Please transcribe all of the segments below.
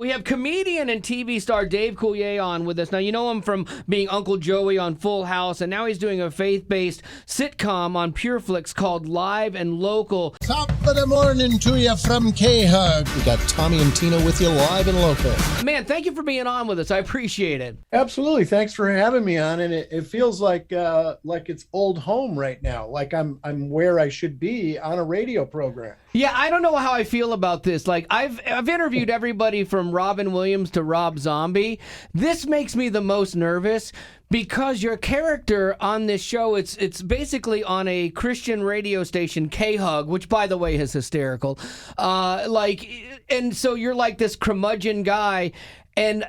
We have comedian and TV star Dave Coulier on with us. Now, you know him from being Uncle Joey on Full House, and now he's doing a faith-based sitcom on Pure Flix called Live+Local. Top of the morning to you from K-Hug. We got Tommy and Tina with you Live+Local. Man, thank you for being on with us. I appreciate it. Absolutely. Thanks for having me on. And it feels like it's old home right now. Like I'm where I should be on a radio program. Yeah, I don't know how I feel about this. Like, I've interviewed everybody from Robin Williams to Rob Zombie. This makes me the most nervous because your character on this show, it's basically on a Christian radio station, K-Hug, which, by the way, is hysterical. And so you're like this curmudgeon guy and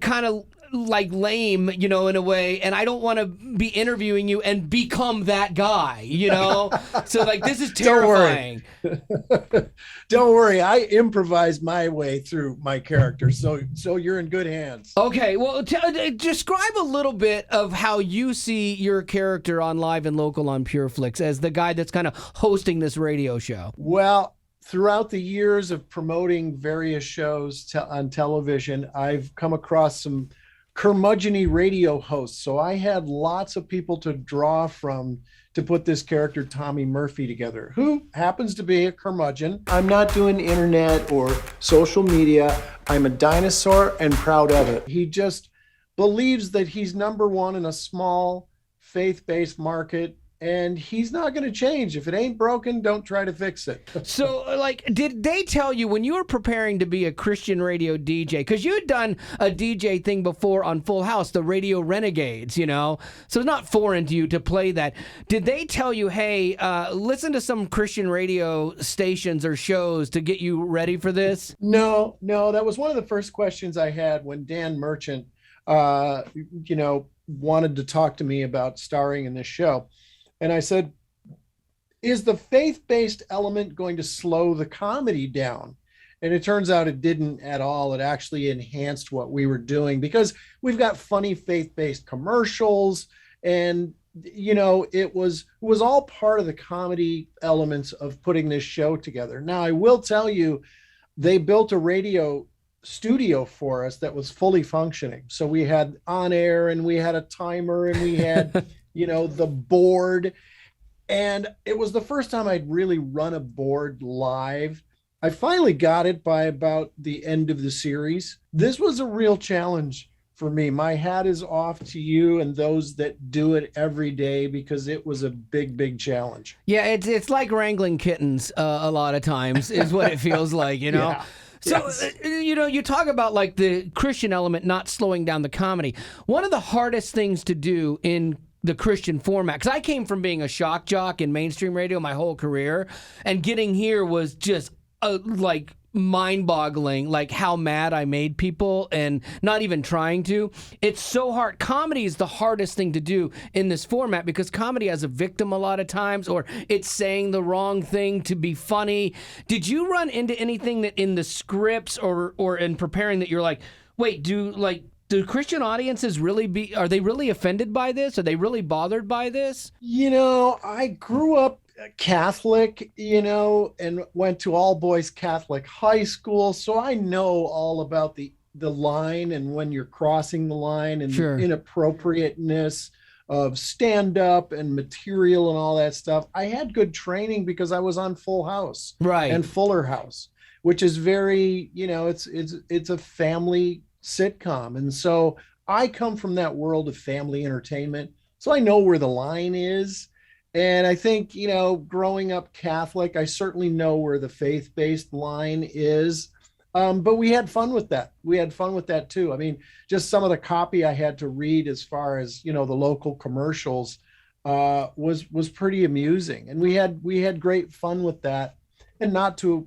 kind of like lame, you know, in a way, and I don't want to be interviewing you and become that guy, you know? So, like, this is terrifying. Don't worry. I improvised my way through my character, so you're in good hands. Okay, well, describe a little bit of how you see your character on Live+Local on Pure Flix as the guy that's kind of hosting this radio show. Well, throughout the years of promoting various shows on television, I've come across some curmudgeon-y radio hosts. So I had lots of people to draw from to put this character, Tommy Murphy, together, who happens to be a curmudgeon. I'm not doing internet or social media. I'm a dinosaur and proud of it. He just believes that he's number one in a small faith-based market, and he's not going to change. If it ain't broken, don't try to fix it. So, like, did they tell you when you were preparing to be a Christian radio DJ, because you had done a DJ thing before on Full House, the Radio Renegades, you know, so it's not foreign to you to play that. Did they tell you, hey, listen to some Christian radio stations or shows to get you ready for this? No, that was one of the first questions I had when Dan Merchant, wanted to talk to me about starring in this show. And I said, is the faith-based element going to slow the comedy down? And it turns out it didn't at all. It actually enhanced what we were doing because we've got funny faith-based commercials. And, you know, it was all part of the comedy elements of putting this show together. Now, I will tell you, they built a radio studio for us that was fully functioning. So we had on air and we had a timer and we had... the board. And it was the first time I'd really run a board live. I finally got it by about the end of the series. This was a real challenge for me. My hat is off to you and those that do it every day because it was a big, big challenge. Yeah, it's like wrangling kittens a lot of times is what it feels like, you know? Yeah. So, yes. You talk about like the Christian element not slowing down the comedy. One of the hardest things to do in the Christian format, because I came from being a shock jock in mainstream radio my whole career, and getting here was just like mind-boggling, like how mad I made people and not even trying to. It's so hard. Comedy is the hardest thing to do in this format because comedy has a victim a lot of times, or it's saying the wrong thing to be funny. Did you run into anything that in the scripts or in preparing that you're like, wait, do Christian audiences are they really offended by this? Are they really bothered by this? I grew up Catholic, and went to all boys Catholic high school. So I know all about the line and when you're crossing the line and Sure. the inappropriateness of stand up and material and all that stuff. I had good training because I was on Full House Right. and Fuller House, which is very, it's a family sitcom. And so I come from that world of family entertainment. So I know where the line is. And I think, growing up Catholic, I certainly know where the faith-based line is. But we had fun with that. We had fun with that too. I mean, just some of the copy I had to read as far as, the local commercials was pretty amusing. And we had great fun with that. And not to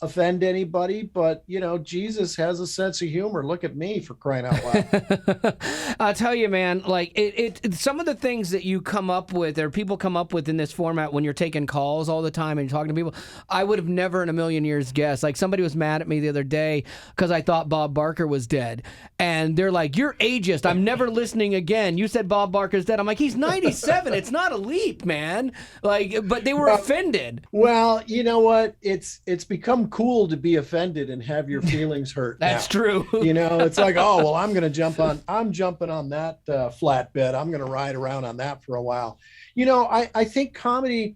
offend anybody, but Jesus has a sense of humor. Look at me, for crying out loud. I'll tell you, man, like it some of the things that you come up with or people come up with in this format when you're taking calls all the time and you're talking to people, I would have never in a million years guessed. Like somebody was mad at me the other day because I thought Bob Barker was dead. And they're like, you're ageist. I'm never listening again. You said Bob Barker's dead. I'm like, he's 97. It's not a leap, man. Like, but they were offended. Well, you know what? It's become cool to be offended and have your feelings hurt. That's now. true. It's like, oh, well, I'm jumping on that flatbed. I'm going to ride around on that for a while. I think comedy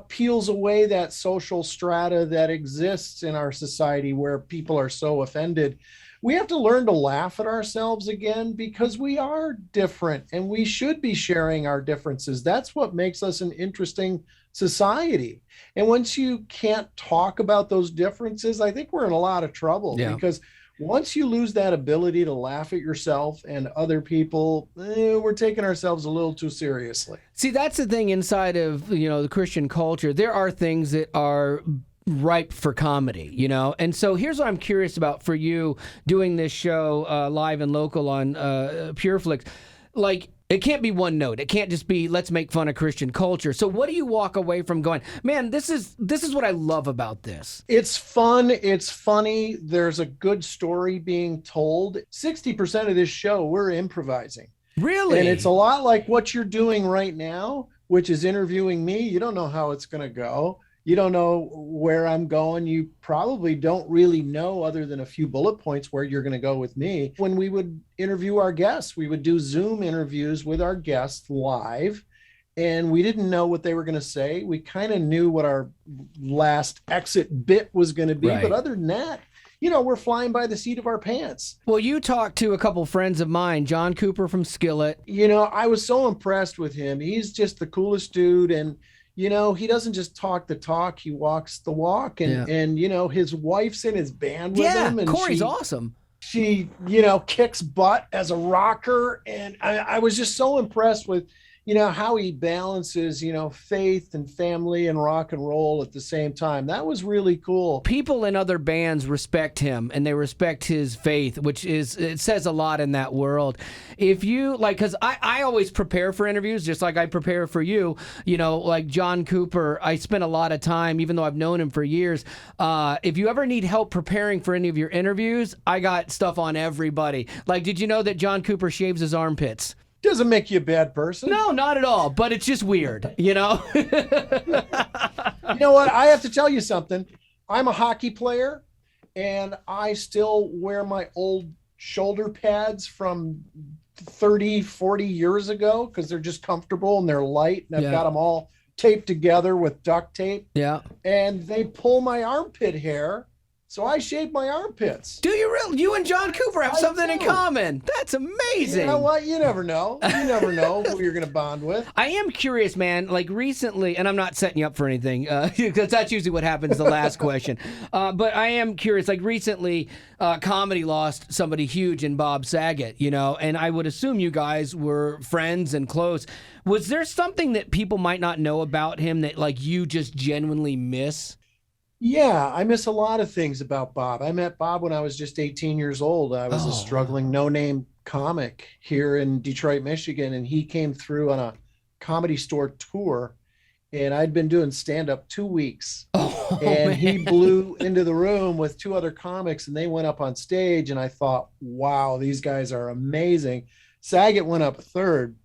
peels away that social strata that exists in our society where people are so offended. We have to learn to laugh at ourselves again, because we are different and we should be sharing our differences. That's what makes us an interesting society. And once you can't talk about those differences, I think we're in a lot of trouble, because once you lose that ability to laugh at yourself and other people, we're taking ourselves a little too seriously. See, that's the thing inside of, the Christian culture. There are things that are ripe for comedy, And so here's what I'm curious about for you doing this show live and local on Pure Flix. Like, it can't be one note. It can't just be, let's make fun of Christian culture. So what do you walk away from going, man, this is what I love about this? It's fun. It's funny. There's a good story being told. 60% of this show, we're improvising. Really? And it's a lot like what you're doing right now, which is interviewing me. You don't know how it's going to go. You don't know where I'm going. You probably don't really know, other than a few bullet points, where you're going to go with me. When we would interview our guests, we would do Zoom interviews with our guests live, and we didn't know what they were going to say. We kind of knew what our last exit bit was going to be. Right. But other than that, we're flying by the seat of our pants. Well, you talked to a couple friends of mine, John Cooper from Skillet. I was so impressed with him. He's just the coolest dude. And he doesn't just talk the talk, he walks the walk. And his wife's in his band with him. And Corey's awesome. She, kicks butt as a rocker. And I was just so impressed with, how he balances, faith and family and rock and roll at the same time. That was really cool. People in other bands respect him, and they respect his faith, it says a lot in that world. If you, because I always prepare for interviews, just like I prepare for you, like John Cooper, I spent a lot of time, even though I've known him for years. If you ever need help preparing for any of your interviews, I got stuff on everybody. Like, did you know that John Cooper shaves his armpits? Doesn't make you a bad person. No, not at all. But it's just weird, You know what? I have to tell you something. I'm a hockey player, and I still wear my old shoulder pads from 30, 40 years ago, because they're just comfortable and they're light. And I've got them all taped together with duct tape. Yeah. And they pull my armpit hair. So I shave my armpits. Do you really? You and John Cooper have something in common. That's amazing. You know what? You never know. You never know who you're going to bond with. I am curious, man. Like recently, and I'm not setting you up for anything, because that's usually what happens the last question. But I am curious. Like recently, comedy lost somebody huge in Bob Saget, and I would assume you guys were friends and close. Was there something that people might not know about him that like you just genuinely miss? Yeah, I miss a lot of things about Bob. I met Bob when I was just 18 years old. I was a struggling no-name comic here in Detroit, Michigan, and he came through on a Comedy Store tour, and I'd been doing stand-up 2 weeks. And he blew into the room with two other comics, and they went up on stage, and I thought, wow, these guys are amazing. Saget went up third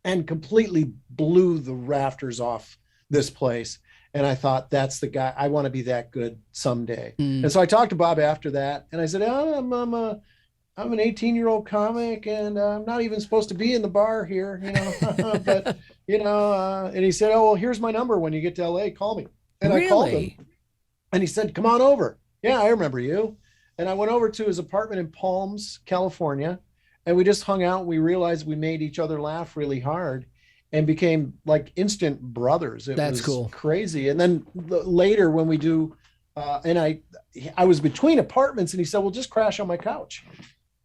and completely blew the rafters off this place. And I thought, that's the guy. I want to be that good someday. And so I talked to Bob after that, and I said, I'm an 18-year-old comic, and I'm not even supposed to be in the bar here, but, and he said, oh, well, here's my number. When you get to LA, call me. And I called him, and he said, come on over. Yeah, I remember you. And I went over to his apartment in Palms, California, and we just hung out. We realized we made each other laugh really hard, and became like instant brothers. That's cool. Crazy. And then later when we do, and I was between apartments, and he said, well, just crash on my couch.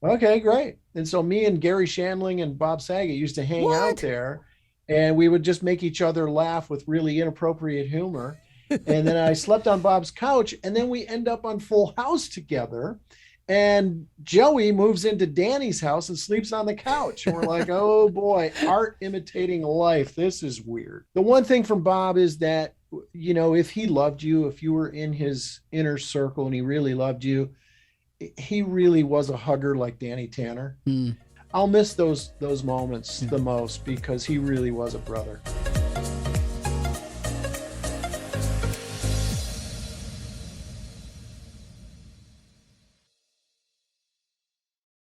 Okay, great. And so me and Gary Shandling and Bob Saget used to hang out there, and we would just make each other laugh with really inappropriate humor. And then I slept on Bob's couch, and then we end up on Full House together. And Joey moves into Danny's house and sleeps on the couch. And we're like, oh boy, art imitating life. This is weird. The one thing from Bob is that, if he loved you, if you were in his inner circle and he really loved you, he really was a hugger like Danny Tanner. I'll miss those moments the most, because he really was a brother.